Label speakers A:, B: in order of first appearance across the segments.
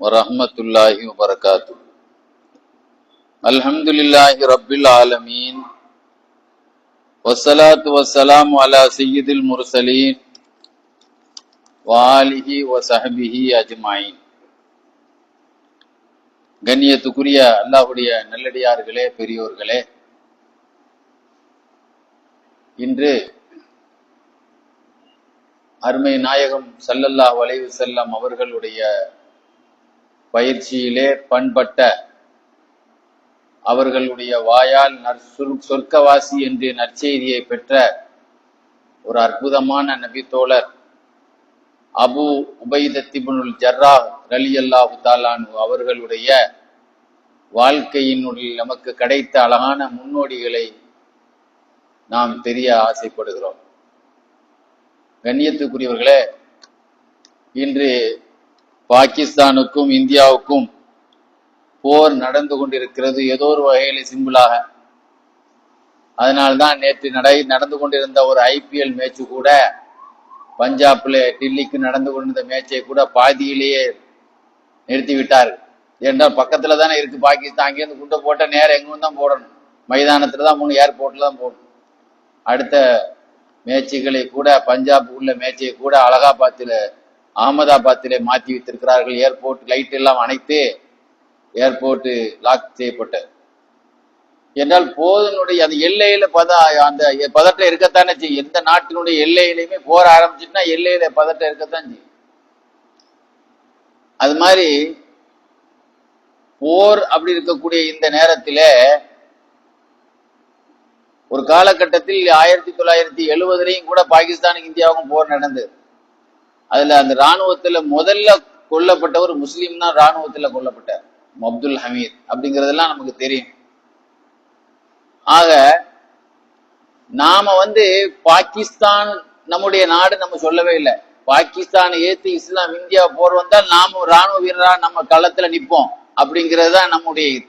A: வரஹ்மத்துல்லாஹி வபரகாத்து. அல்ஹம்துலில்லாஹி ரப்பில் ஆலமீன். வஸ்ஸலாத்து வஸ்ஸலாமு அலா சய்யிதில் முர்சலீன் வஆலிஹி வஸஹ்பிஹி அஜ்மாயின். கண்ணியத்துக்குரிய அல்லாஹ்வுடைய நல்லடியார்களே, பெரியோர்களே, இன்று அருமை நாயகம் ஸல்லல்லாஹு அலைஹி வஸல்லம் அவர்களுடைய பயிற்சியிலே பண்பட்ட, அவர்களுடைய வாயால் சொர்க்கவாசி என்று நற்செய்தியை பெற்ற ஒரு அற்புதமான நபி தோழர் அபு உபைதத் இப்னுல் ஜர்ராஹ் ரலியல்லாஹு தஆலா அன்ஹு அவர்களுடைய வாழ்க்கையினுடைய நமக்கு கிடைத்த அழகான முன்னோடிகளை நாம் தெரிய ஆசைப்படுகிறோம். கண்ணியத்துக்குரியவர்களே, இன்று பாகிஸ்தானுக்கும் இந்தியாவுக்கும் போர் நடந்து கொண்டிருக்கிறது, ஏதோ ஒரு வகையில சிம்பிளாக. அதனால்தான் நேற்று நடந்து கொண்டிருந்த ஒரு ஐபிஎல் மேட்ச் கூட, பஞ்சாப்ல டில்லிக்கு நடந்து கொண்டிருந்த மேட்சை கூட பாதியிலேயே நிறுத்தி விட்டார். என்றால் பக்கத்துல தானே இருக்கு பாகிஸ்தான், அங்கேருந்து குண்டை போட்ட நேரம் எங்கும் தான் போடணும், மைதானத்துல தான் 3 ஏர்போர்ட்ல தான் போடணும். அடுத்த மேட்சுகளை கூட, பஞ்சாப் உள்ள மேட்சை கூட அகமதாபாத்திலே மாற்றி வைத்திருக்கிறார்கள். ஏர்போர்ட் லைட் எல்லாம் அணைத்து ஏர்போர்ட் லாக் செய்யப்பட்டது. என்றால் போதனுடைய அந்த எல்லையில அந்த பதட்டம் இருக்கத்தானே செய்யும். எந்த நாட்டினுடைய எல்லையிலையுமே போற ஆரம்பிச்சுட்டுனா எல்லையில பதட்டம் இருக்கத்தான் செய்யும். அது மாதிரி போர் அப்படி இருக்கக்கூடிய இந்த நேரத்தில ஒரு காலகட்டத்தில் 1970 கூட பாகிஸ்தானுக்கு இந்தியாவுக்கும் போர் நடந்தது. அதுல அந்த ராணுவத்துல முதல்ல கொல்லப்பட்டவர் முஸ்லீம் தான். ராணுவத்துல கொல்லப்பட்டார் அப்துல் ஹமீத் அப்படிங்கறதெல்லாம் நமக்கு தெரியும். ஆக நாம பாகிஸ்தான் நம்முடைய நாடு நம்ம சொல்லவே இல்லை. பாகிஸ்தானை ஏத்து இஸ்லாம் இந்தியா போர் வந்தால் நாம ராணுவ வீரரா நம்ம களத்துல நிற்போம் அப்படிங்கிறது தான் நம்முடைய இது.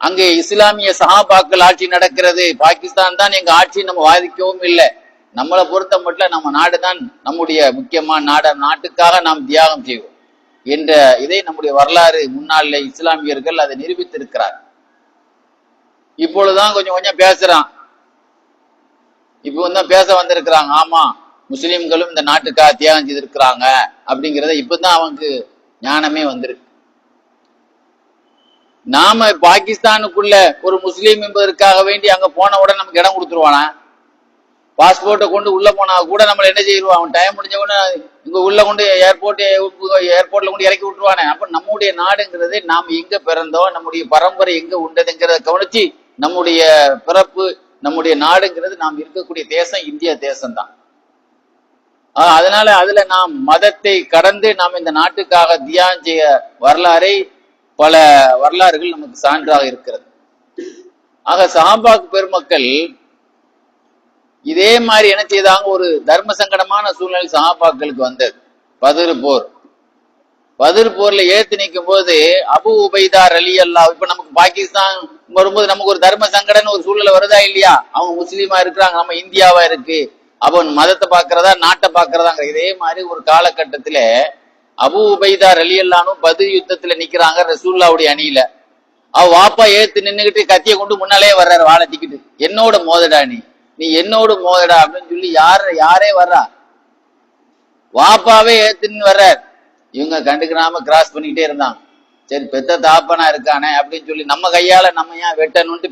A: அங்கே இஸ்லாமிய சஹாபாக்கள் ஆட்சி நடக்கிறது, பாகிஸ்தான் தான் எங்க ஆட்சி நம்ம வாதிக்கவும் இல்லை. நம்மளை பொறுத்த மட்டும் நம்ம நாடு தான் நம்முடைய முக்கியமான நாட்டுக்காக நாம் தியாகம் செய்வோம் என்ற இதை நம்முடைய வரலாறு முன்னாள் இஸ்லாமியர்கள் அதை நிரூபித்திருக்கிறார். இப்பொழுதுதான் கொஞ்சம் கொஞ்சம் பேசுறான், இப்போ தான் பேச வந்திருக்கிறாங்க. ஆமா, முஸ்லிம்களும் இந்த நாட்டுக்காக தியாகம் செய்திருக்கிறாங்க அப்படிங்கிறத இப்பதான் அவனுக்கு ஞானமே வந்திருக்கு. நாம பாகிஸ்தானுக்குள்ள ஒரு முஸ்லீம் என்பதற்காக வேண்டி அங்க போன உடனே நமக்கு இடம் கொடுத்துருவானா? பாஸ்போர்ட்டை கொண்டு உள்ள போனா கூட நம்மள என்ன செய்வான், அவன் டைம் முடிஞ்ச உடனே இங்க உள்ள கொண்டு ஏர்போர்ட்ல கொண்டு இறக்கி விட்டுருவானே. அப்ப நம்முடைய நாடுங்கிறது நாம் எங்க பிறந்தோம், நம்முடைய பரம்பரை எங்க உண்டதுங்கிறத கவனிச்சு நம்முடைய பிறப்பு, நம்முடைய நாடுங்கிறது நாம் இருக்கக்கூடிய தேசம் இந்திய தேசம்தான். அதனால அதுல நாம் மதத்தை கடந்து நாம் இந்த நாட்டுக்காக தியாகம் செய்ய வரலாறை பல வரலாறுகள் நமக்கு சான்றாக இருக்கிறது. ஆக சஹாபாக்கு பெருமக்கள் இதே மாதிரி என்ன செய்தாங்க, ஒரு தர்ம சங்கடமான சூழ்நிலை சஹாபாக்களுக்கு வந்தது. பத்ர் போர்ல ஏத்து நிற்கும் போது அபு உபைதா ரலியல்லாஹு, இப்ப நமக்கு பாகிஸ்தான் வரும்போது நமக்கு ஒரு தர்ம சங்கடம்னு ஒரு சூழ்நிலை வருதா இல்லையா? அவங்க முஸ்லீமா இருக்கிறாங்க, நம்ம இந்தியாவா இருக்கு, அவன் மதத்தை பாக்குறதா நாட்டை பாக்குறதாங்க. இதே மாதிரி ஒரு காலகட்டத்துல அபு உபைதா ரலியல்லாஹு பத்ர் யுத்தத்துல நிக்கிறாங்க ரசூலுல்லாஹ்வுடைய அணியில. அவ வாப்பா ஏத்து நின்னுகிட்டு கத்திய கொண்டு முன்னாலே வர்றாரு, வாழை திக்கிட்டு, என்னோட மோதடா நீ என்னோட மோதடா அப்படின்னு சொல்லி யாரே வர்றா, வாப்பாவே ஏத்துன்னு வர்றார். இவங்க கண்டுக்கிறாம கிராஸ் பண்ணிக்கிட்டே இருந்தாங்க. சரி, பெத்த தாப்பனா இருக்கானே அப்படின்னு சொல்லி நம்ம கையால நம்ம ஏன் வெட்டணும்ட்டு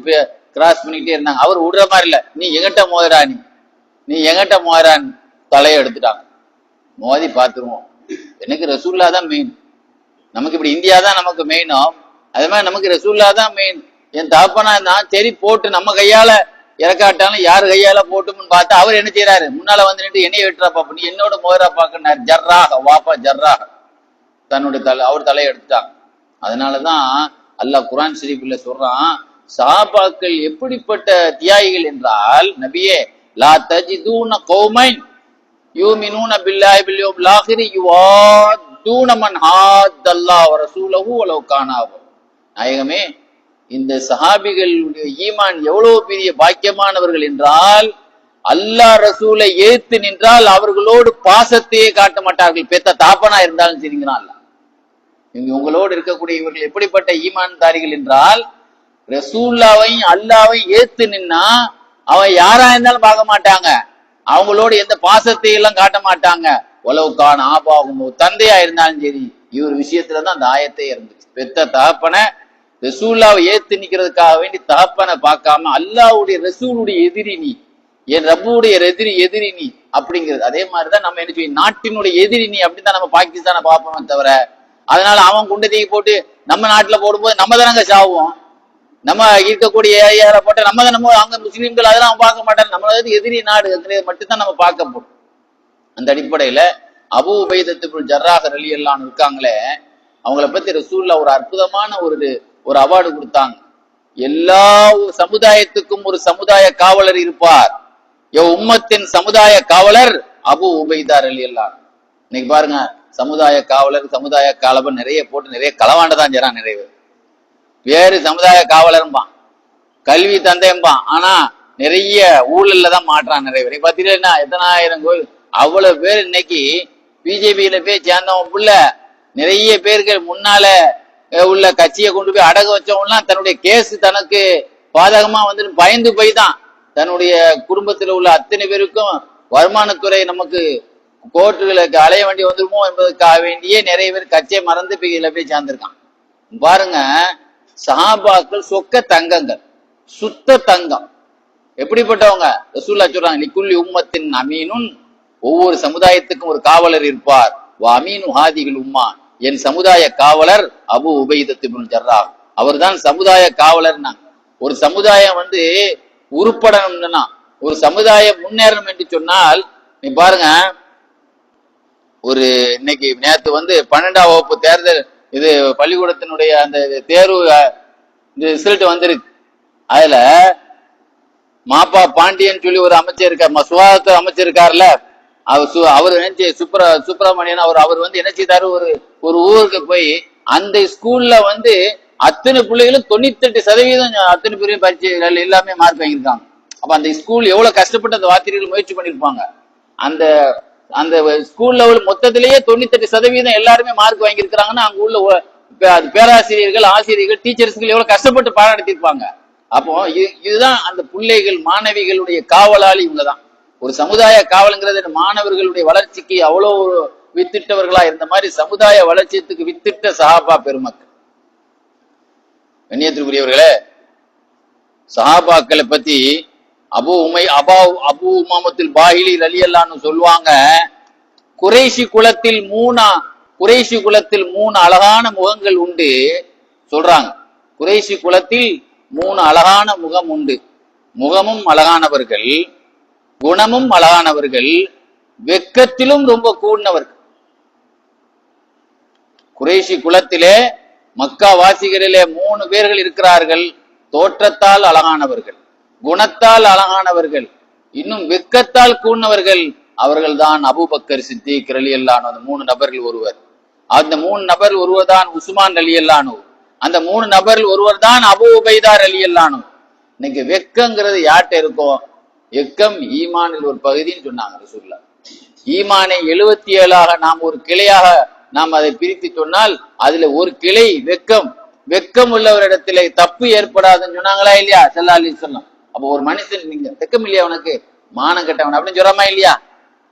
A: கிராஸ் பண்ணிக்கிட்டே இருந்தாங்க. அவர் விடுற மாதிரி இல்ல, நீ எங்கிட்ட மோதடா, நீ எங்கிட்ட மோதடான்னு தலையை எடுத்துட்டாங்க. மோதி பார்த்துருவோம், எனக்கு ரசூல்லா தான் மெயின், நமக்கு இப்படி இந்தியா தான் நமக்கு மெயினோ அது மாதிரி நமக்கு ரசூல்லா தான் மெயின். என் தகப்பனா இருந்தான், சரி போட்டு நம்ம கையால இறக்காட்டாலும் யாரு கையால போட்டும்னு பார்த்தா அவர் என்ன செய்யறாரு, முன்னால வந்து நின்று என்னைய வெட்டுறா பாப்பா, நீ என்னோட மோதரா பாக்குனாரு. ஜர்ராக வாப்பா ஜர்ராக தன்னுடைய அவர் தலையை எடுத்துட்டாங்க. அதனாலதான் அல்லாஹ் குர்ஆன் ஷரீஃப்ல சொல்றான், சஹாபாக்கள் எப்படிப்பட்ட தியாகிகள் என்றால், நபியே லா தஜிதூன கௌமன் யூமினூன பில்லாஹி பில் யௌமில் ஆகிர் யுவாதூன மன் ஹாத்தல்லாஹ் வ ரசூலஹு வலவ் கானாஹு. நாயகமே, இந்த சஹாபிகளுடைய ஈமான் எவ்வளவு பெரிய பாக்கியமானவர்கள் என்றால், அல்லாஹ் ரசூலை ஏத்து நின்றால் அவர்களோடு பாசத்தையே காட்ட மாட்டார்கள், பெத்த தாப்பனா இருந்தாலும் சரிங்கிறான். உங்களோடு இருக்கக்கூடிய இவர்கள் எப்படிப்பட்ட ஈமான்தாரிகள் என்றால், ரசூல்லாவையும் அல்லாவையும் ஏத்து நின்னா அவன் யாரா இருந்தாலும் பார்க்க மாட்டாங்க, அவங்களோட எந்த பாசத்தை எல்லாம் காட்ட மாட்டாங்க. உலவுக்கான ஆபாகும் தந்தையா இருந்தாலும் சரி. இவர் விஷயத்துலதான் அந்த ஆயத்தை இருந்துச்சு. பெத்த தகப்பனை ரசூல்லாவை ஏத்து நிக்கிறதுக்காக வேண்டி தகப்பனை பார்க்காம அல்லாவுடைய ரசூலுடைய எதிரி நீ, என் ரப்புடைய எதிரி நீ அப்படிங்கிறது. அதே மாதிரிதான் நம்ம என்ன செய்யும், நாட்டினுடைய எதிரி நீ அப்படிதான் நம்ம பாகிஸ்தானை பார்ப்போமே தவிர, அதனால அவன் குண்டதைக்கு போட்டு நம்ம நாட்டுல போடும்போது நம்ம தானங்க சாவோம். நம்ம இருக்கக்கூடிய ஏரியாவை போட்டு நம்ம தான் நம்ம அங்க முஸ்லீம்கள் அதெல்லாம் பார்க்க மாட்டாங்க. நம்மளது எதிரி நாடு மட்டும்தான் நம்ம பார்க்க போடும். அந்த அடிப்படையில அபூ உபைதத்து இப்னு ஜர்ராஹ் ரலியல்லாஹு இருக்காங்களே, அவங்கள பத்தி ரசூலுல்லாஹ் ஒரு அற்புதமான ஒரு அவார்டு கொடுத்தாங்க. எல்லா சமுதாயத்துக்கும் ஒரு சமுதாய காவலர் இருப்பார். உம்மத்தின் சமுதாய காவலர் அபூ உபைதா ரலியல்லாஹு. இன்னைக்கு பாருங்க, சமுதாய காவலர் சமுதாய காவலர் நிறைய போட்டு நிறைய களவாண்டதான் செய்றான். நிறைய வேறு சமுதாய காவலர்பான், கல்வி தந்தைம்பான், ஆனா நிறைய ஊழல்ல தான் மாற்றான் நிறைய பேர். பாத்தீங்கன்னா எத்தனாயிரம் கோயில் அவ்வளவு பேர் இன்னைக்கு பிஜேபியில போய் சேர்ந்தவன் புள்ள நிறைய பேர்கள் முன்னால உள்ள கட்சியை கொண்டு போய் அடகு வச்சவங்கலாம் தன்னுடைய கேஸ் தனக்கு பாதகமா வந்து பயந்து போய் தான் தன்னுடைய குடும்பத்தில் உள்ள அத்தனை பேருக்கும் வருமானத்துறை நமக்கு கோர்ட்டுகளுக்கு அலைய வேண்டி வந்துருமோ என்பதற்காக வேண்டியே நிறைய பேர் கட்சியை மறந்து போய் சேர்ந்திருக்கான். பாருங்க, சஹாபாக்கள் சொக்க தங்கங்கள், சுத்த தங்கம். எப்படிப்பட்டவங்க? ரசூலுல்லாஹ் சொல்றாங்க, லிக்குல்லி உம்மத்தின் அமீனுன், ஒவ்வொரு சமுதாயத்துக்கும் ஒரு காவலர் இருப்பார். வா அமீனு ஹாதிகள் உம்மா, என் சமுதாய காவலர் அபூ உபைதத்து இப்னு ஜர்ராஹ். அவர் தான் சமுதாய காவலர்னா. ஒரு சமுதாயம் வந்து உருப்படணும்னா, ஒரு சமுதாயம் முன்னேறணும் என்று சொன்னால், நீ பாருங்க, ஒரு இன்னைக்கு நேற்று வந்து 12ஆம் வகுப்பு தேர்தல் இது பள்ளிக்கூடத்தினுடைய அந்த தேர்வு ரிசல்ட் வந்திருக்கு. அதுல மாப்பா பாண்டியன் சொல்லி ஒரு அமைச்சர் இருக்கார், சுகாதாரத்துறை அமைச்சர் இருக்காருல்ல, அவர் நினைச்சு சுப்பிரமணியன் அவர் வந்து என்ன செய்தாரு, ஒரு ஊருக்கு போய் அந்த ஸ்கூல்ல வந்து அத்தனை பிள்ளைகளும் 98% அத்தனை பேரையும் பரிச்சு எல்லாமே மார்க் வாங்கியிருக்காங்க. அப்ப அந்த ஸ்கூல் எவ்வளவு கஷ்டப்பட்டு அந்த வாத்தியர்கள் முயற்சி பண்ணிருப்பாங்க. அந்த அந்த ஸ்கூல் லெவல் மொத்தத்திலேயே 98% எல்லாருமே மார்க் வாங்கியிருக்கிறாங்கன்னா அங்க உள்ள பேராசிரியர்கள், ஆசிரியர்கள், டீச்சர்ஸ்கள் எவ்வளவு கஷ்டப்பட்டு பாடம் நடத்திருப்பாங்க. அப்போ இதுதான் அந்த பிள்ளைகள் மாணவிகளுடைய காவலாளி உள்ளதான். ஒரு சமுதாய காவலுங்கிறது மாணவர்களுடைய வளர்ச்சிக்கு அவ்வளவு ஒரு வித்திட்டவர்களா இருந்த மாதிரி சமுதாய வளர்ச்சியத்துக்கு வித்திட்ட சஹாபா பெருமக்கள். கண்ணியத்திற்குரியவர்களே, சஹாபாக்களை பத்தி அபூ உமாமத்துல் பாஹிலி ரலியல்லாஹு சொல்லுவாங்க, குறைஷி குலத்தில் 3 அழகான முகங்கள் உண்டு சொல்றாங்க. குறைஷி குலத்தில் 3 அழகான முகம் உண்டு. முகமும் அழகானவர்கள், குணமும் அழகானவர்கள், வெக்கத்திலும் ரொம்ப கூடினவர்கள். குறைஷி குலத்திலே மக்கா வாசிகளிலே 3 பேர்கள் இருக்கிறார்கள். தோற்றத்தால் அழகானவர்கள், குணத்தால் அழகானவர்கள், இன்னும் வெக்கத்தால் கூடினவர்கள். அவர்கள் தான் அபூபக்கர் சித்திக் ரலியல்லாஹு. அந்த 3 நபர்கள் ஒருவர். அந்த 3 நபர் ஒருவர் தான் உஸ்மான் ரலியல்லாஹு. அந்த 3 நபர்கள் ஒருவர் தான் அபூ உபைதா ரலியல்லாஹு. இன்னைக்கு வெக்கங்கிறது யார்கிட்ட இருக்கும்? வெக்கம் ஈமானில் ஒரு பகுதின்னு சொன்னாங்க ரசூலுல்லாஹ். ஈமானை 77ஆக நாம் ஒரு கிளையாக நாம் அதை பிரித்து சொன்னால் அதுல ஒரு கிளை வெக்கம். வெக்கம் உள்ளவரிடத்திலே தப்பு ஏற்படாதுன்னு சொன்னாங்களா இல்லையா ஸல்லல்லாஹு அலைஹி வஸல்லம். அப்போ ஒரு மனுஷன், நீங்க வெக்கம் இல்லையா உனக்கு, மானம் கெட்டவன் அப்படின்னு சொல்றமா இல்லையா?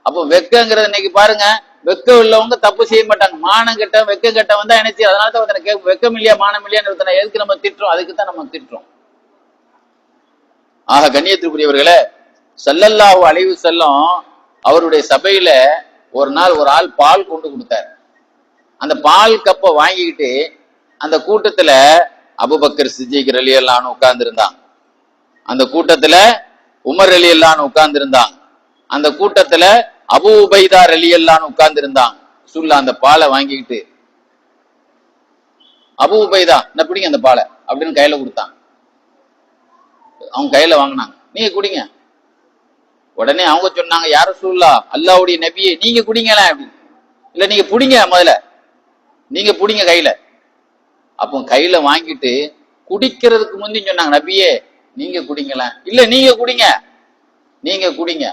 A: அப்போ வெக்கங்கிறது இன்னைக்கு பாருங்க, வெக்கம் உள்ளவங்க தப்பு செய்ய மாட்டாங்க. மானம் கெட்டவன் வெக்கம் கெட்டவன் தான் என்ன செய்ய. அதனால தான் ஒருத்தனை வெக்கம் இல்லையா மானம் இல்லையான்னு ஒருத்தனை எதுக்கு நம்ம திட்டுறோம்? அதுக்கு தான் நம்ம திட்டுறோம். ஆக கண்ணியத்திற்குரியவர்களே, ஸல்லல்லாஹு அலைஹி வஸல்லம் அவருடைய சபையில ஒரு நாள் ஒரு ஆள் பால் கொண்டு கொடுத்தார். அந்த பால் கப்பை வாங்கிக்கிட்டு அந்த கூட்டத்துல அபூபக்கர் சித்திக் ரலியல்லாஹு உட்கார்ந்து இருந்தாங்க. அந்த கூட்டத்துல உமர் ரலியல்லாஹு உட்கார்ந்து இருந்தாங்க. அந்த கூட்டத்துல அபூ உபைதா ரலியல்லாஹு உட்கார்ந்து இருந்தாங்க. ரசூலுல்லாஹ் அந்த பாலை வாங்கிக்கிட்டு, அபூ உபைதா என்ன குடிங்க அந்த பாலை அப்படின்னு கையில கொடுத்தாங்க. அவங்க கையில வாங்கினாங்க, நீங்க குடிங்க. உடனே அவங்க சொன்னாங்க, யா ரசூலுல்லாஹ், அல்லாஹ்வுடைய நபியே நீங்க குடிங்களேன் அப்படின்னு. இல்ல நீங்க புடிங்க, முதல்ல நீங்க புடிங்க கையில. அப்போ கையில வாங்கிட்டு குடிக்கிறதுக்கு முந்தி சொன்னாங்க, நபியே நீங்க குடிங்களேன். இல்ல நீங்க குடிங்க, நீங்க குடிங்க.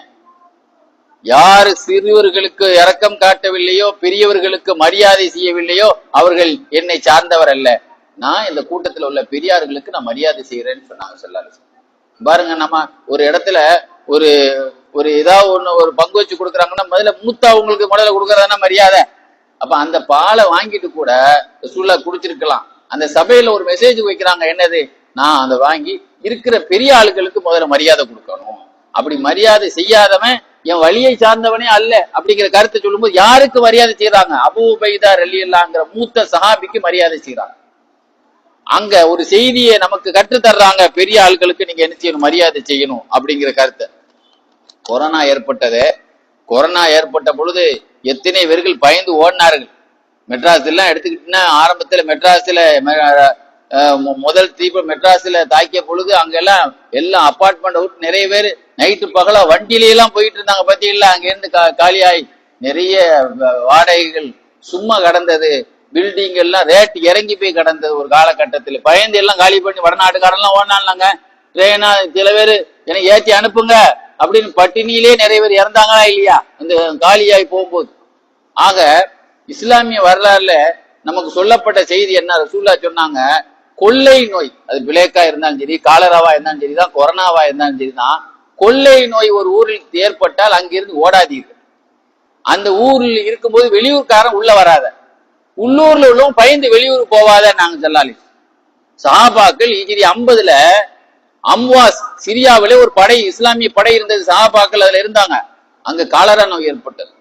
A: யாரு சிறுவர்களுக்கு இரக்கம் காட்டவில்லையோ, பெரியவர்களுக்கு மரியாதை செய்யவில்லையோ அவர்கள் என்னை சார்ந்தவர் அல்ல. நான் இந்த கூட்டத்தில் உள்ள பெரியார்களுக்கு நான் மரியாதை செய்யறேன்னு சொன்னாங்க ஸல்லல்லாஹு அலைஹி வஸல்லம். பாருங்க, நம்ம ஒரு இடத்துல ஒரு ஒரு ஏதாவது ஒண்ணு ஒரு பங்கு வச்சு கொடுக்குறாங்கன்னா முதல்ல மூத்தவங்களுக்கு முதல்ல கொடுக்கறதான மரியாதை. அப்ப அந்த பாலை வாங்கிட்டு கூட ரசூலுல்லாஹ் குடிச்சிருக்கலாம். அந்த சபையில ஒரு மெசேஜ் வைக்கிறாங்க, என்னது, நான் அதை வாங்கி இருக்கிற பெரிய ஆளுகளுக்கு முதல்ல மரியாதை கொடுக்கணும். அப்படி மரியாதை செய்யாதவன் என் வழியை சார்ந்தவனே அல்ல அப்படிங்கிற கருத்தை சொல்லும்போது யாருக்கு மரியாதை செய்யறாங்க? அபூ உபைதா ரலியல்லாஹுங்கிற மூத்த சஹாபிக்கு மரியாதை செய்யறாங்க. அங்க ஒரு செய்தியை நமக்கு கற்று தர்றாங்க, பெரிய ஆட்களுக்கு நீங்க என்ன செய்யணும், மரியாதை செய்யணும் அப்படிங்கிற கருத்தை. கொரோனா ஏற்பட்ட பொழுது எத்தனை பேர்கள் பயந்து ஓடினார்கள். மெட்ராஸ் எல்லாம் எடுத்துக்கிட்டீங்கன்னா, ஆரம்பத்துல மெட்ராஸ்ல முதல் தீப மெட்ராஸ்ல தாக்கிய பொழுது அங்கெல்லாம் எல்லாம் அப்பார்ட்மெண்ட் விட்டு நிறைய பேர் நைட்டு பகலா வண்டியில எல்லாம் போயிட்டு இருந்தாங்க. பாத்தீங்களா, அங்க இருந்து காலியாய் நிறைய வாடகைகள் சும்மா கடந்தது, பில்டிங் எல்லாம் ரேட் இறங்கி போய் கடந்தது. ஒரு காலகட்டத்தில் பயந்து எல்லாம் காலி பண்ணி வடநாட்டுக்காரெல்லாம் ஓடினாங்க. ட்ரெயினா சில பேர் எனக்கு ஏற்றி அனுப்புங்க அப்படின்னு பட்டினியிலே நிறைய பேர் இறந்தாங்களா இல்லையா அந்த காலியாய் போகும்போது. ஆக இஸ்லாமிய வரலாறுல நமக்கு சொல்லப்பட்ட செய்தி என்ன, ரசூலுல்லாஹ் சொன்னாங்க, கொள்ளை நோய், அது பிளேக்கா இருந்தாலும் சரி, காலராவா இருந்தாலும் சரிதான், கொரோனாவா இருந்தாலும் சரிதான், கொள்ளை நோய் ஒரு ஊரில் ஏற்பட்டால் அங்கிருந்து ஓடாதீர்கள். அந்த ஊரில் இருக்கும்போது வெளியூர்காரன் உள்ள வராத, உள்ளூர்ல உள்ளவங்க பயந்து வெளியூர் போவாத நாங்க சொல்லாலி. சஹாபாக்கள் ஹிஜ்ரி 50ல அம்வாஸ் சிரியாவிலே ஒரு படை, இஸ்லாமிய படை இருந்தது. சஹாபாக்கள் அதுல இருந்தாங்க. அங்க காலரா நோய் ஏற்பட்டது.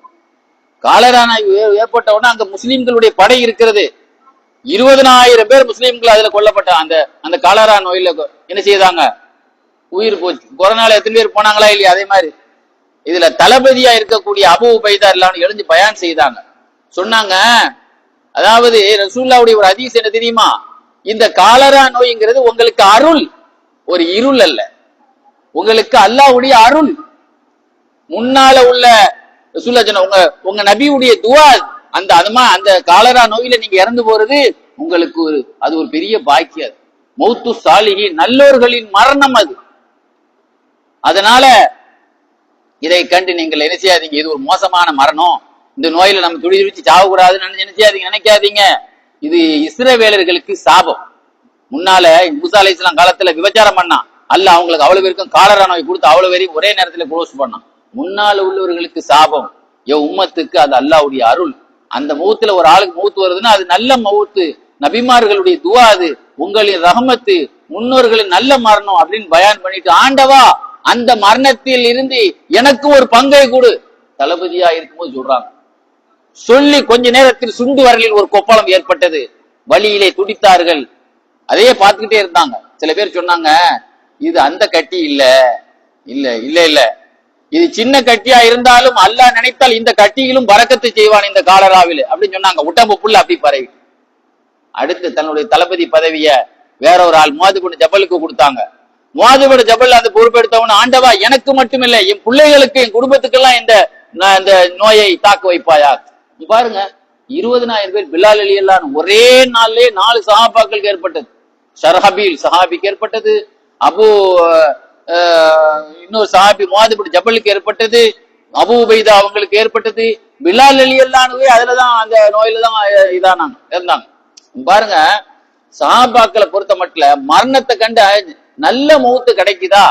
A: காலரா நோய் ஏற்பட்ட உடனே அங்க முஸ்லிம்களுடைய படை இருக்கிறது. 20,000 பேர் முஸ்லிம்கள் அதுல கொல்லப்பட்டாங்க. அந்த காலரா நோயில என்ன செய்தாங்க, உயிர் போச்சு. கொரோனால எத்தனை பேர் போனாங்களா இல்லையா? அதே மாதிரி இதுல தளபதியா இருக்கக்கூடிய அபூ உபைதா எல்லாம் எழுந்து பயான் செய்தாங்க. சொன்னாங்க, அதாவது ரசூலுல்லாஹ்வுடைய ஒரு ஹதீஸ் என்ன தெரியுமா, இந்த காலரா நோய்ங்கிறது உங்களுக்கு அருள், ஒரு இருள் அல்ல, உங்களுக்கு அல்லாஹ்வுடைய அருள். முன்னால உள்ள ரசூலுல்லாஹ் சொன்ன உங்க நபியுடைய துஆ, அந்த காலரா நோயில நீங்க இறந்து போறது உங்களுக்கு அது ஒரு பெரிய பாக்கியம். மௌத்து சாலிஹீன், நல்லோர்களின் மரணம் அது. அதனால இதை கண்டு நீங்கள் என்ன செய்யாதீங்க, இது ஒரு மோசமான மரணம், இந்த நோயில நம்ம துடி துடிச்சு சாவக்கூடாதுன்னு நினைக்காதீங்க. இது இஸ்ரவேலர்களுக்கு சாபம். முன்னால மூசா அலைஹிஸ்ஸலாம் காலத்துல விபச்சாரம் பண்ணா, அல்லாஹ் அவங்களுக்கு அவ்வளவு பேருக்கும் காலரா நோய் கொடுத்து அவ்வளவு பேரையும் ஒரே நேரத்துல க்ளோஸ் பண்ணான். முன்னால உள்ளவர்களுக்கு சாபம், என் உம்மத்துக்கு அது அல்லாஹ்வுடைய அருள். அந்த மௌத்துல ஒரு ஆளுக்கு மௌத்து வருதுன்னா அது நல்ல மௌத்து, நபிமார்களுடைய துஆ, அது உங்களின் ரஹமத்து, முன்னோர்களின் நல்ல மரணம் அப்படின்னு பயான் பண்ணிட்டு, ஆண்டவா அந்த மரணத்தில் இருந்து எனக்கு ஒரு பங்கை கொடு, தளபதியா இருக்கும்போது சொல்றாங்க. சொல்லி கொஞ்ச நேரத்தில் சுண்டு வரலில் ஒரு கொப்பளம் ஏற்பட்டது, வழியிலே துடித்தார்கள். அதையே பார்த்துக்கிட்டே இருந்தாங்க. சில பேர் சொன்னாங்க, இது அந்த கட்டி இல்ல இல்ல இல்ல இல்ல இது சின்ன கட்டியா இருந்தாலும் அல்லாஹ் நினைத்தால் இந்த கட்டியிலும் பரக்கத்து செய்வான் இந்த காலராவில் அப்படின்னு சொன்னாங்க. உடம்பு புள்ள அப்படி பரவி. அடுத்து தன்னுடைய தளபதி பதவிய வேற ஒரு ஆள் முஆது பின் ஜபலுக்கு கொடுத்தாங்க. முஆது பின் ஜபல் அந்த பொறுப்பெடுத்தவன, ஆண்டவா எனக்கு மட்டுமில்லை என் பிள்ளைகளுக்கு என் குடும்பத்துக்கெல்லாம் இந்த நோயை தாக்க வைப்பாயா. பாருங்க, 20,000 பேர் பிலால் ரலியல்லாஹு ஒரே நாள்லயே 4 சஹாபாக்களுக்கு ஏற்பட்டது. ஷர்ஹபீல் சஹாபிக்கு ஏற்பட்டது, இன்னொரு சஹாபி முஆது பின் ஜபலுக்கு ஏற்பட்டது, அபூ உபைதா அவங்களுக்கு ஏற்பட்டது, பிலால் ரலியல்லாஹு அதுலதான் அந்த நோயில தான் இதானாங்க இருந்தாங்க. பாருங்க, சஹாபாக்களை பொறுத்த மட்டும் மரணத்தை கண்டு நல்ல மௌத்து கிடைக்குதா?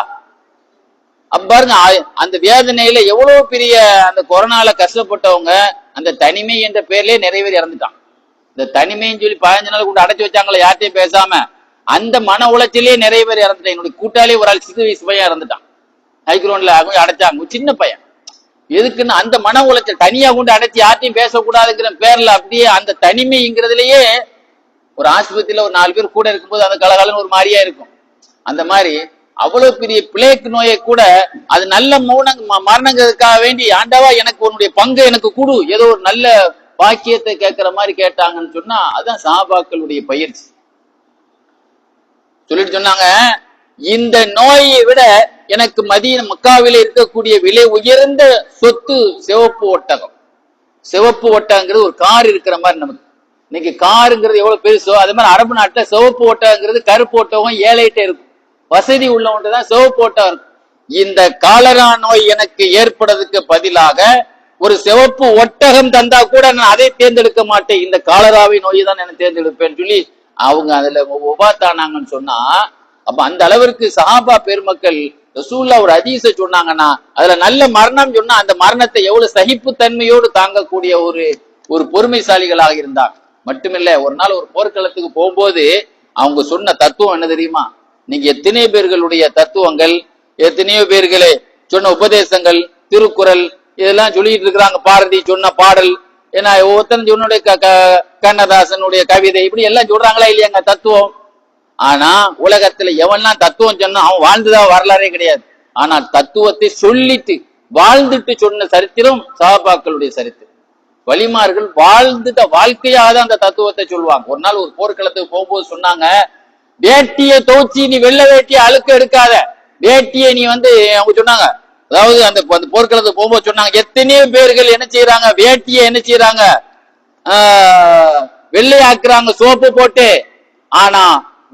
A: பாருங்க, அந்த வேதனையில எவ்வளவு பெரிய அந்த கொரோனால கஷ்டப்பட்டவங்க அந்த தனிமை என்ற பேர்லயே நிறைய பேர் இறந்துட்டாங்க. இந்த தனிமைன்னு சொல்லி 15 நாள் கூட அடைச்சு வச்சாங்களே யார்ட்டையும் பேசாம, அந்த மன உளைச்சலே நிறைய பேர் இறந்துட்டாங்க. என்னுடைய கூட்டாளி ஒரு ஆள் 6 வயசு பையன் இறந்துட்டான். ஹைக்ரௌண்ட்ல அடைச்சாங்க, சின்ன பையன். எதுக்குன்னு அந்த மன உளைச்சல், தனியா கொண்டு அடைச்சி யார்ட்டையும் பேசக்கூடாதுங்கிற பேர்ல அப்படியே அந்த தனிமைங்கிறதுலயே ஒரு ஆஸ்பத்திரியில ஒரு 4 பேர் கூட இருக்கும்போது அந்த கலகலன்னு ஒரு மாதிரியா இருக்கும். அந்த மாதிரி அவ்வளவு பெரிய பிளேக் நோயை கூட அது நல்ல மரணங்கிறதுக்காக வேண்டி, ஆண்டவா எனக்கு உன்னுடைய பங்கு எனக்கு கொடு, ஏதோ ஒரு நல்ல பாக்கியத்தை கேட்கிற மாதிரி கேட்டாங்கன்னு சொன்னா அதுதான் சஹாபாக்களுடைய பயிற்சி. சொல்லிட்டு சொன்னாங்க, இந்த நோயை விட எனக்கு மக்காவில இருக்கக்கூடிய விலை உயர்ந்த சொத்து சிவப்பு ஒட்டகம். சிவப்பு ஒட்டகங்கிறது ஒரு கார் இருக்கிற மாதிரி. நமக்கு இன்னைக்கு காருங்கிறது எவ்வளவு பெருசோ அதே மாதிரி அரபு நாட்டுல சிவப்பு ஒட்டகங்கிறது கருப்பு ஒட்டகம் 7 இருக்கும். வசதி உள்ளவன்ட்டு தான் சிவப்பு ஒட்டகம் இருக்கும். இந்த காலரா நோய் எனக்கு ஏற்படுறதுக்கு பதிலாக ஒரு சிவப்பு ஒட்டகம் தந்தா கூட நான் அதை தேர்ந்தெடுக்க மாட்டேன், இந்த காலராவை நோயை தான் நான் தேர்ந்தெடுப்பேன்னு சொல்லி அவங்க அதுல ஒபாத்தானாங்கன்னு சொன்னா, அப்ப அந்த அளவிற்கு சஹாபா பெருமக்கள் ரசூலுல்லாஹ் ஒரு ஹதீஸை சொன்னாங்கன்னா அதுல நல்ல மரணம் சொன்னா அந்த மரணத்தை எவ்வளவு சகிப்பு தன்மையோடு தாங்கக்கூடிய ஒரு பொறுமைசாலிகளாக இருந்தாங்க. மட்டுமில்ல, ஒரு நாள் ஒரு போர்க்களத்துக்கு போகும்போது அவங்க சொன்ன தத்துவம் என்ன தெரியுமா? நீங்க எத்தனையோ பேர்களுடைய தத்துவங்கள், எத்தனையோ பேர்களே சொன்ன உபதேசங்கள், திருக்குறள் இதெல்லாம் சொல்லிட்டு இருக்கிறாங்க. பாரதி சொன்ன பாடல், ஏன்னா ஒவ்வொருத்தரும் சொன்னுடைய கண்ணதாசனுடைய கவிதை, இப்படி எல்லாம் சொல்றாங்களா இல்லையாங்க தத்துவம். ஆனா உலகத்துல எவன்லாம் தத்துவம் சொன்னா அவன் வாழ்ந்துதான் வரலாறே கிடையாது. ஆனா தத்துவத்தை சொல்லிட்டு வாழ்ந்துட்டு சொன்ன சரித்திரம் சஹாபாக்களுடைய சரித்திரம். வலிமார்கள் வாழ்ந்துட்ட வாழ்க்கையாக அந்த தத்துவத்தை சொல்லுவாங்க. ஒரு நாள் ஒரு போர்க்களத்துக்கு போகும்போது சொன்னாங்க, வேட்டியை தோச்சி நீ வெள்ளை வேட்டியை அழுக்க எடுக்காத, வேட்டியை நீ அவங்க சொன்னாங்க, அதாவது அந்த போர்க்களத்துக்கு போகும்போது சொன்னாங்க, எத்தனையோ பேர்கள் என்ன செய்யறாங்க, வேட்டியை என்ன செய்யறாங்க, வெள்ளையாக்குறாங்க சோப்பு போட்டு. ஆனா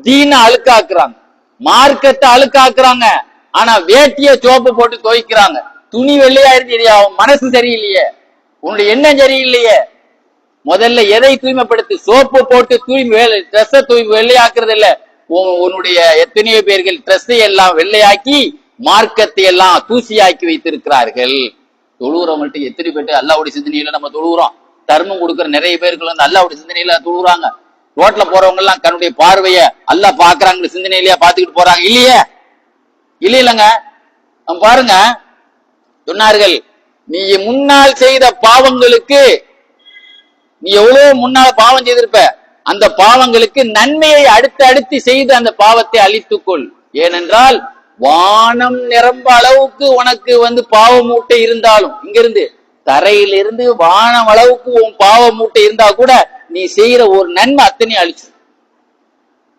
A: தீன அழுக்காக்குறாங்க, மார்க்கத்தை அழுக்காக்குறாங்க. ஆனா வேட்டிய சோப்பு போட்டு துவைக்கிறாங்க. துணி வெள்ளையாயிருச்சு இல்லையா, மனசு சரியில்லையே, உன்னுடைய எண்ணம் சரியில்லையே. முதல்ல எதை தூய்மைப்படுத்தி, சோப்பு போட்டு ட்ரெஸ் வெள்ளையாக்குறது இல்ல, உன்னுடைய எத்தனையோ பேர்கள் ட்ரெஸ்ஸை எல்லாம் வெள்ளையாக்கி மார்க்கத்தை எல்லாம் தூசியாக்கி வைத்திருக்கிறார்கள். தொழுகிறவங்கள்ட்ட எத்தனை பேர் அல்லாஹ்வுடைய சிந்தனையில நம்ம தொழுகிறோம். தர்மம் கொடுக்கிற நிறைய பேர்கள் அல்லாஹ்வுடைய சிந்தனையில தொழுகிறாங்க. ரோட்ல போறவங்க எல்லாம் தன்னுடைய பார்வைய அல்லாஹ் பாக்குறாங்க சிந்தனையிலேயே பாத்துக்கிட்டு போறாங்க இல்லையே? இல்லைங்க, பாருங்க சொன்னார்கள், நீ முன்னால் செய்த பாவங்களுக்கு, நீ எவ்வளவு முன்னால் பாவம் செய்திருப்ப, அந்த பாவங்களுக்கு நன்மையை அடுத்து செய்து அந்த பாவத்தை அழித்துக்கொள். ஏனென்றால் வானம் நிரம்ப அளவுக்கு உனக்கு பாவ மூட்டை இருந்தாலும், இங்கிருந்து தரையிலிருந்து வானம் அளவுக்கு உன் பாவ மூட்டை இருந்தா கூட நீ செய்யற ஒரு நன்மை அத்தனை அழிச்சு.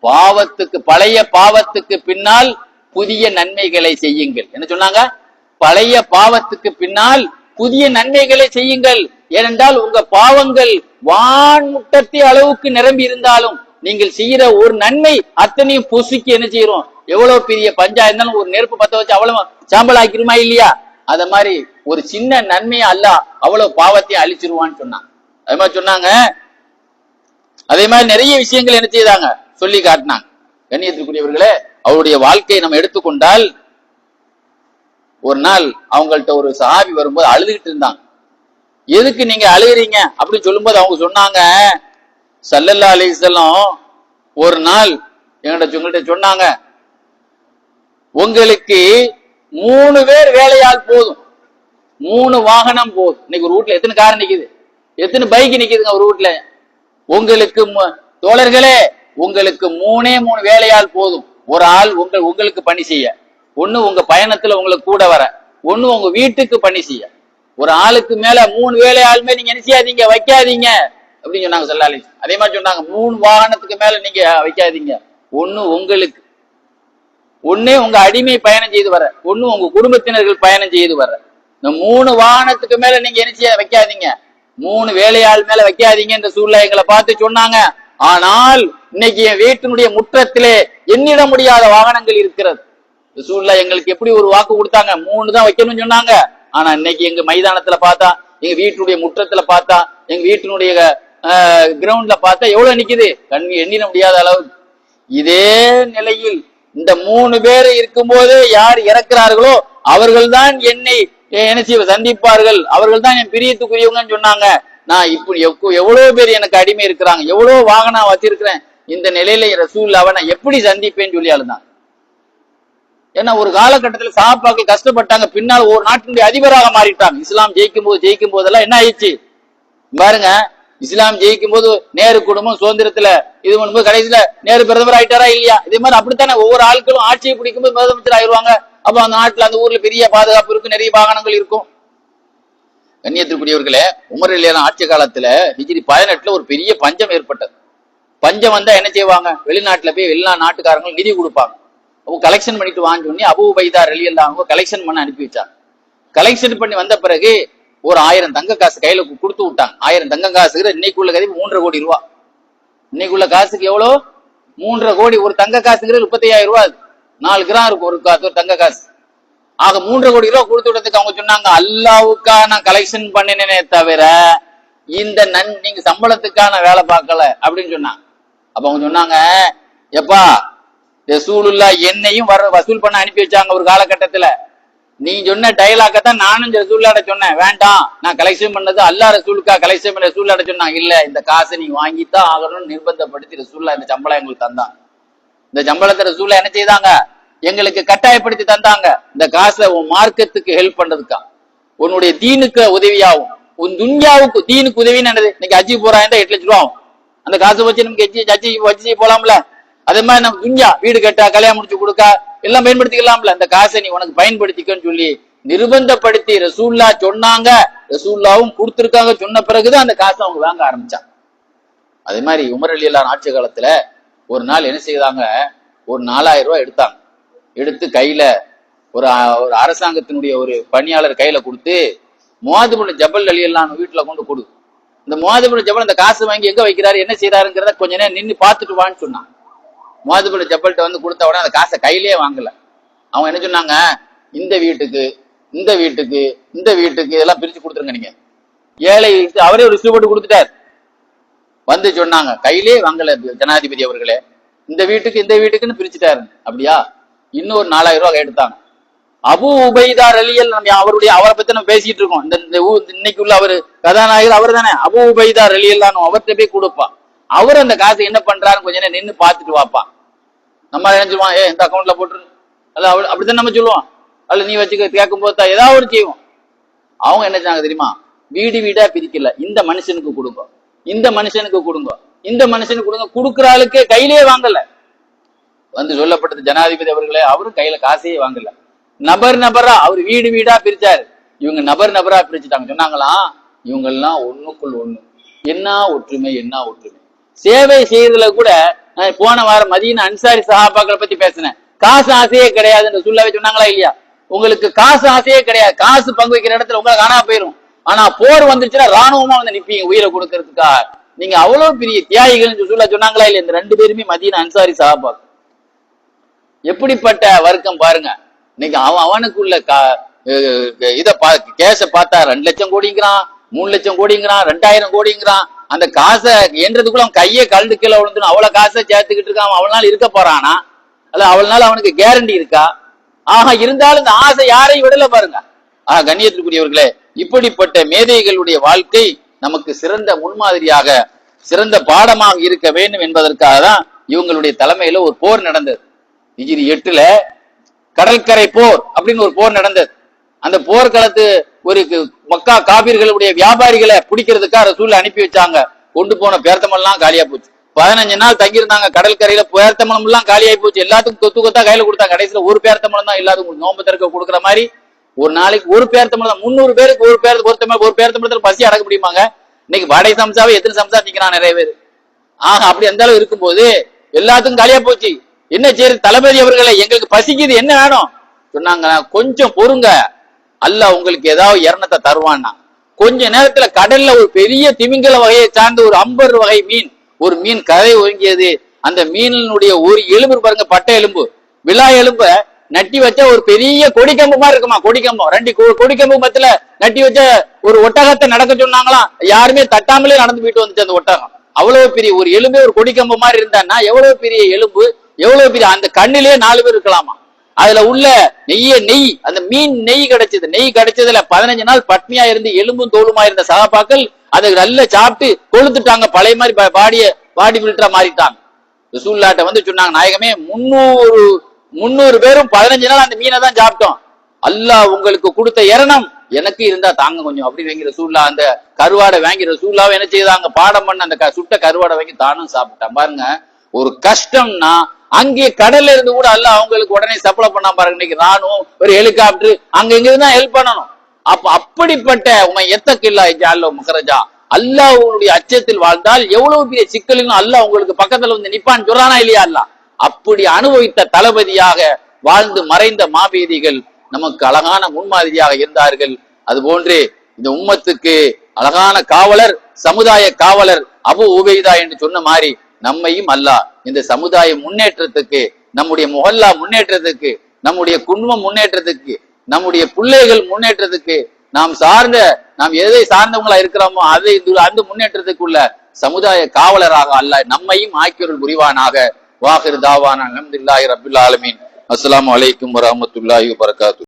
A: பாவத்துக்கு, பழைய பாவத்துக்கு பின்னால் புதிய நன்மைகளை செய்யுங்கள். என்ன சொன்னாங்க? பழைய பாவத்துக்கு பின்னால் புதிய நன்மைகளை செய்யுங்கள். ஏனென்றால் உங்க பாவங்கள் வான்முட்டத்தை அளவுக்கு நிரம்பி இருந்தாலும் நீங்கள் செய்யற ஒரு நன்மை அத்தனையும் பொசுக்கி என்ன செய்யறோம், எவ்வளவு பெரிய பஞ்சா இருந்தாலும் ஒரு நெருப்பு பத்த வச்சு அவ்வளவு சாம்பல் ஆக்கிருமா இல்லையா? அத மாதிரி ஒரு சின்ன நன்மையை அல்லாஹ் அவ்வளவு பாவத்தையும் அழிச்சிருவான்னு சொன்னாங்க. அது மாதிரி சொன்னாங்க. அதே மாதிரி நிறைய விஷயங்கள் என்ன செய்தாங்க சொல்லி காட்டினாங்க. கண்ணியத்திற்குரியவர்களே, அவருடைய வாழ்க்கையை நம்ம எடுத்துக்கொண்டால், ஒரு நாள் அவங்கள்ட்ட ஒரு சஹாபி வரும்போது அழுதுகிட்டு இருந்தாங்க. எதுக்கு நீங்க அழுகிறீங்க அப்படின்னு சொல்லும்போது அவங்க சொன்னாங்க, ஸல்லல்லாஹு அலைஹி வஸல்லம் ஒரு நாள் என்கிட்ட சொன்னாங்க, உங்களுக்கு 3 பேர் வேலையால் போதும், 3 வாகனம் போதும். இன்னைக்கு ஒரு வீட்டுல எத்தனை கார் நிக்குது, எத்தனை பைக் நிக்குதுங்க ஒரு வீட்டுல. உங்களுக்கு தோழர்களே, உங்களுக்கு 3 வேலையால் போதும். ஒரு ஆள் உங்களுக்கு பணி செய்ய, ஒண்ணு உங்க பயணத்துல உங்களுக்கு கூட வர, ஒண்ணு உங்க வீட்டுக்கு பணி செய்ய. ஒரு ஆளுக்கு மேல 3 வேலையாளுமே நீங்க என்ன செய்யாதீங்க, வைக்காதீங்க அப்படின்னு சொன்னாங்க ஸல்லல்லாஹு அலைஹி வஸல்லம். அதே மாதிரி சொன்னாங்க, 3 வாகனத்துக்கு மேல நீங்க வைக்காதீங்க. ஒண்ணு உங்களுக்கு, ஒண்ணு உங்க அடிமை பயணம் செய்து வர, ஒண்ணு உங்க குடும்பத்தினர்கள் பயணம் செய்து வர. இந்த 3 வாகனத்துக்கு மேல நீங்க என்ன செய்ய வைக்காதீங்க, 3 வேலையாள் மேல வைக்காதீங்க என்ற சூழ்நிலை எங்களை பார்த்து சொன்னாங்க. ஆனால் இன்னைக்கு என் வீட்டினுடைய முற்றத்திலே எண்ணிட முடியாத வாகனங்கள் இருக்கிறது. சூழ்நிலை எங்களுக்கு எப்படி ஒரு வாக்கு கொடுத்தாங்க, 3 தான் வைக்கணும்னு சொன்னாங்க. ஆனா இன்னைக்கு எங்க மைதானத்துல பார்த்தா, எங்க வீட்டுடைய முற்றத்துல பார்த்தா, எங்க வீட்டினுடைய கிரவுண்ட்ல பார்த்தா எவ்வளவு நிக்குது, எண்ணிட முடியாத அளவு. இதே நிலையில் இந்த 3 பேர் இருக்கும்போது யார் இறக்கிறார்களோ அவர்கள் தான் என்னை சந்திப்பார்கள், அவர்கள் தான் என் பிரியத்துக்குரியவங்கன்னு சொன்னாங்க. நான் இப்படி எவ்வளவு பேர் எனக்கு அடிமை இருக்கிறாங்க, எவ்வளவு வாகனம் வச்சிருக்கிறேன், இந்த நிலையில ரசூலுல்லாஹ்வை நான் எப்படி சந்திப்பேன்னு சொல்லி அழுதாங்க. ஏன்னா ஒரு காலகட்டத்தில் சஹாபாக்கள் கஷ்டப்பட்டாங்க, பின்னால் ஒரு நாட்டினுடைய அதிபராக மாறிட்டாங்க. இஸ்லாம் ஜெயிக்கும் போதெல்லாம் என்ன ஆயிடுச்சு பாருங்க, இஸ்லாம் ஜெயிக்கும் போது நேரு குடும்பம் சுதந்திரத்துல இது பண்ணும்போது கடைசியில நேரு பிரதமர் ஆயிட்டாரா இல்லையா? இதே மாதிரி அப்படித்தானே ஒவ்வொரு ஆட்களும் ஆட்சியை பிடிக்கும் போது முதலமைச்சர் ஆயிடுவாங்க. அப்ப அந்த நாட்டுல அந்த ஊர்ல பெரிய பாதுகாப்பு இருக்கும், நிறைய வாகனங்கள் இருக்கும். கண்ணியத்திற்குரியவர்களே, உமர் ரலியல்லாஹு ஆட்சி காலத்துல ஹிஜ்ரி 18 ஒரு பெரிய பஞ்சம் ஏற்பட்டது. பஞ்சம் வந்தா என்ன செய்வாங்க, வெளிநாட்டுல போய் எல்லா நாட்டுக்காரங்களும் நிதி கொடுப்பாங்க. அப்போ கலெக்ஷன் பண்ணிட்டு வாங்க சொல்லி அபூ உபைதா ரலியல்லாஹு கலெக்ஷன் பண்ண அனுப்பி வச்சாங்க. கலெக்ஷன் பண்ணி வந்த பிறகு ஒரு 1000 தங்க காசு கையில கொடுத்து விட்டாங்க. 1000 தங்க காசுக்கு இன்னைக்குள்ள கதிப்பு 3.5 கோடி ரூபாய். இன்னைக்குள்ள காசுக்கு எவ்வளவு, 3.5 கோடி. ஒரு தங்க காசுங்கிறது 35,000 ரூபாய். 4 கிராம் இருக்கும் ஒரு தங்க காசு. ஆக 3 கோடி ரூபாய் கொடுத்து விட்டதுக்கு அவங்க சொன்னாங்க, அல்லாவுக்கா நான் கலெக்ஷன் பண்ணினேனே தவிர இந்த நீங்க சம்பளத்துக்கான வேலை பார்க்கல அப்படின்னு சொன்னாங்க. அப்ப அவங்க சொன்னாங்க, எப்பா ரசூலுல்லா என்னையும் வசூல் பண்ண அனுப்பி வச்சாங்க ஒரு காலகட்டத்துல. நீ சொன்ன டைலாக்கத்தான் நானும் ரசூல்லாட சொன்னேன், வேண்டாம் நான் கலெக்ஷன் பண்ணது அல்லா ரசூலுக்கா கலெக்ஷன் பண்ண ரசூல்லாட சொன்னாங்க. இல்ல, இந்த காசை நீங்க வாங்கித்தான் ஆகணும்னு நிர்பந்தப்படுத்தி ரசூல்லா இந்த சம்பளம் எங்களுக்கு தந்தாங்க. இந்த சம்பளத்தை ரசூல்லா என்ன செய்தாங்க, எங்களுக்கு கட்டாயப்படுத்தி தந்தாங்க. இந்த காசை உன் மார்க்கத்துக்கு ஹெல்ப் பண்றதுக்கா, உன்னுடைய தீனுக்கு உதவியாகும், உன் துன்யாவுக்கு தீனுக்கு உதவின்னு என்னது. இன்னைக்கு அஜி போறாங்க 8 லட்சம் ரூபா ஆகும். அந்த காசை வச்சு நமக்கு வச்சு போலாம்ல. அதே மாதிரி நம்ம துன்யா வீடு கட்டா கல்யாணம் முடிச்சு கொடுக்க எல்லாம் பயன்படுத்திக்கலாம்ல. அந்த காசை நீ உனக்கு பயன்படுத்திக்கன்னு சொல்லி நிர்பந்தப்படுத்தி ரசூல்லா சொன்னாங்க. ரசூல்லாவும் கொடுத்திருக்காங்க. சொன்ன பிறகுதான் அந்த காசை அவங்க வாங்க ஆரம்பிச்சாங்க. அதே மாதிரி உமர் ரலியல்லாஹு அன்ஹு ஆட்சி காலத்துல ஒரு நாள் என்ன செய்தாங்க, ஒரு 4000 ரூபாய் எடுத்தாங்க. எடுத்து கையில ஒரு அரசாங்கத்தினுடைய ஒரு பணியாளர் கையில கொடுத்து, முஆது இப்னு ஜபல் ரலியல்லாஹு அன்ஹு வீட்டுல கொடு. இந்த முஆது இப்னு ஜபல் அந்த காசு வாங்கி எங்க வைக்கிறாரு, என்ன செய்யறாருங்கிறத கொஞ்ச நேரம் நின்று பார்த்துட்டு வான்னு சொன்னான். முஆது இப்னு ஜபல்கிட்ட வந்து கொடுத்த உடனே அந்த காசை கையிலேயே வாங்கல. அவங்க என்ன சொன்னாங்க, இந்த வீட்டுக்கு இந்த வீட்டுக்கு இந்த வீட்டுக்கு இதெல்லாம் பிரிச்சு கொடுத்துருங்க, நீங்க ஏழை அவரே ஒரு ரிசிப்ட் போட்டு கொடுத்துட்டாரு. வந்து சொன்னாங்க, கையிலே வாங்கல ஜனாதிபதி அவர்களே, இந்த வீட்டுக்கு இந்த வீட்டுக்குன்னு பிரிச்சுட்டாரு. அப்படியா, இன்னொரு 4000 ரூபாய் எடுத்தாங்க. அபூ உபைதா ரலியல்லாஹு அவரை பத்தி நம்ம பேசிட்டு இருக்கோம். இன்னைக்கு உள்ள அவரு கதாநாயகர் அவர் தானே, அபூ உபைதா ரலியல்லாஹு அவர்கிட்ட போய் கொடுப்பான். அவர் அந்த காசை என்ன பண்றாருன்னு கொஞ்ச நேரம் நின்று பார்த்துட்டு வாப்பான். நம்ம என்ன சொல்லுவான், இந்த அக்கௌண்ட்ல போட்டுரு, அல்ல அப்படித்தான் நம்ம சொல்லுவோம். அல்ல நீ வச்சுக்க கேட்கும் போது ஏதாவது ஒரு செய்வோம். அவங்க என்ன செய்வாங்க தெரியுமா, வீடு வீடா பிரிக்கல, இந்த மனுஷனுக்கு கொடுங்க, இந்த மனுஷனுக்கு கொடுங்க, இந்த மனுஷனுக்கு கொடுங்க. கொடுக்குற ஆளுக்கே கையிலேயே வாங்கல. வந்து சொல்லப்பட்டது ஜனாதிபதி அவர்களே, அவரும் கையில காசையே வாங்கல. நபரா அவர் வீடு வீடா பிரிச்சாரு. இவங்க நபரா பிரிச்சுட்டாங்க. சொன்னாங்களாம், இவங்க எல்லாம் ஒண்ணுக்குள் ஒண்ணு, என்ன ஒற்றுமை என்ன ஒற்றுமை. சேவை செய்யறதுல கூட போன வாரம் மதீனா அன்சாரி சஹாபாக்களை பத்தி பேசினேன். காசு ஆசையே கிடையாதுன்னு சொல்லவே சொன்னாங்களா இல்லையா? உங்களுக்கு காசு ஆசையே கிடையாது. காசு பங்கு வைக்கிற இடத்துல உங்களுக்கு காணா போயிரும். ஆனா போர் வந்துச்சுன்னா ராணுவமா வந்து நிப்பீங்க உயிரை கொடுக்கறதுக்கா. நீங்க அவ்வளவு பெரிய தியாகிகள் சொன்னாங்களா இல்லையா? இந்த 2 பேருமே மதீனா அன்சாரி சஹாபாக்கள். எப்படிப்பட்ட வர்க்கம் பாருங்க. இன்னைக்கு அவனுக்குள்ள இத கேஸ பார்த்தா 2 லட்சம் கோடிங்கிறான், 3 லட்சம் கோடிங்கிறான், 2000 கோடிங்கிறான். அந்த காசை என்றதுக்குள்ள அவன் கையே கழுது கீழே விழுந்துடும். அவ்வளவு காசை சேர்த்துக்கிட்டு இருக்கான். அவள் நாள் இருக்க போறானா, அல்ல அவள் நாள் அவனுக்கு கேரண்டி இருக்கா? இருந்தாலும் இந்த ஆசை யாரையும் விடல பாருங்க. கண்ணியத்திற்குரியவர்களே, இப்படிப்பட்ட மேதைகளுடைய வாழ்க்கை நமக்கு சிறந்த முன்மாதிரியாக சிறந்த பாடமாக இருக்க வேண்டும் என்பதற்காக தான் இவங்களுடைய தலைமையில ஒரு போர் நடந்தது. ஹிஜ்ரி 8ல கடற்கரை போர் அப்படின்னு ஒரு போர் நடந்தது. அந்த போர்க்களத்து ஒரு மக்கா காபீர்களுடைய வியாபாரிகளை பிடிக்கிறதுக்காக ரசூல் அனுப்பி வச்சாங்க. கொண்டு போன பேர்த்தமெல்லாம் காலியா போச்சு. 15 நாள் தங்கியிருந்தாங்க கடற்கரையில. பேர்த்தமலம் எல்லாம் காலியாகி போச்சு. எல்லாத்துக்கும் கொத்து கொத்தா கையில கொடுத்தாங்க. கடைசியில ஒரு பேர்த்தமலம் தான் எல்லாத்துக்கும் நோம்பு திறக்க கொடுக்குற மாதிரி ஒரு நாளைக்கு ஒரு பேர்த்தமலம் 300 பேருக்கு ஒரு பேர்த்தமலத்துல பசி அடக்க முடியுமாங்க? இன்னைக்கு வடை சம்சாவே எத்தனை சம்சா நிக்கிறான் நிறைய பேர். அப்படி அந்த அளவு இருக்கும்போது எல்லாத்துக்கும் காலியா போச்சு. என்ன செய்யுது, தளபதி அவர்களை எங்களுக்கு பசிக்குது, என்ன வேணும் சொன்னாங்க. கொஞ்சம் பொறுங்க, அல்லாஹ் உங்களுக்கு ஏதாவது இரணத்தை தருவான்னா. கொஞ்ச நேரத்துல கடல்ல ஒரு பெரிய திமிங்கல வகையை சார்ந்த ஒரு அம்பர் வகை மீன், ஒரு மீன் கரை ஒதுங்கியது. அந்த மீனினுடைய ஒரு எலும்பு பாருங்க, பட்டை எலும்பு, விழா எலும்ப நட்டி வச்ச ஒரு பெரிய கொடிக்கம்பு மாதிரி இருக்குமா. கொடிக்கம்பம் 2 கொடிக்கம்பு மத்தில நட்டி வச்ச ஒரு ஒட்டகத்தை நடக்க சொன்னாங்களாம். யாருமே தட்டாமலே நடந்து போயிட்டு வந்துச்சு அந்த ஒட்டகம். அவ்வளவு பெரிய ஒரு எலும்பே ஒரு கொடிக்கம்பு மாதிரி இருந்தான்னா எவ்வளவு பெரிய எலும்பு, எவ்வளவு பெரிய. அந்த கண்ணிலேயே 4 பேர் இருக்கலாமா. அதுல உள்ள நெய், அந்த மீன் நெய் கிடைச்சது. நெய் கிடைச்சதுல 15 நாள் பட்னியா இருந்து எலும்பும் தோலுமா இருந்த சகாபாக்கள் அதை நல்லா சாப்பிட்டு கொளுத்துட்டாங்க. பழைய மாதிரி பாடி பில்டரா மாறிட்டாங்க. ரசூலுல்லாஹ்ட்ட வந்து சொன்னாங்க, நாயகமே 300 பேரும் 15 நாள் அந்த மீனை தான் சாப்பிட்டோம். அல்லாஹ் உங்களுக்கு கொடுத்த இரணம் எனக்கு இருந்தா தாங்க கொஞ்சம் அப்படி வாங்கி ரசூலுல்லாஹ் அந்த கருவாடை வாங்கி ரசூலுல்லாஹ் என்ன செய்தாங்க, பாடம் பண்ண அந்த சுட்ட கருவாடை வாங்கி தானும் சாப்பிட்டான். பாருங்க, ஒரு கஷ்டம்னா அங்கே கடல்ல இருந்து கூட அல்லாஹ் அவங்களுக்கு உடனே சப்ளை பண்ணா பாருங்க. இன்னைக்கு ராணுவம் ஒரு ஹெலிகாப்டர் அங்க இங்கிருந்து தான் ஹெல்ப் பண்ணணும். அப்படிப்பட்ட உமை எத்தக்கில்லா ஜால்லோ முகரஜா, அல்லாஹ்வுடைய அச்சத்தில் வாழ்ந்தால் எவ்வளவு பெரிய சிக்கலிலும் அல்லாஹ் உங்களுக்கு பக்கத்துல வந்து நிப்பான்னு சொல்றானா இல்லையா? அல்லாஹ் அப்படி அனுபவித்த தளபதியாக வாழ்ந்து மறைந்த மாபீதிகள் நமக்கு அழகான முன்மாதிரியாக இருந்தார்கள். அது போன்று இந்த உம்மத்துக்கு அழகான காவலர், சமுதாய காவலர் அபு உபைதா என்று சொன்ன மாதிரி நம்மையும் அல்லாஹ் இந்த சமுதாய முன்னேற்றத்துக்கு, நம்முடைய முஹல்லா முன்னேற்றத்துக்கு, நம்முடைய குடும்ப முன்னேற்றத்துக்கு நம்முடைய பிள்ளைகள் முன்னேற்றத்துக்கு நாம் எதை சார்ந்தவங்களா இருக்கிறோமோ அதை அந்த முன்னேற்றத்துக்குள்ள சமுதாய காவலராக அல்லாஹ் நம்மையும் ஆக்கியருள் புரிவானாக. வாஹிர் தாவானா அல்ஹம்துலில்லாஹி ரப்பில் ஆலமீன். அஸ்ஸலாமு அலைக்கும் வரஹ்மத்துல்லாஹி வபரகாத்துஹு.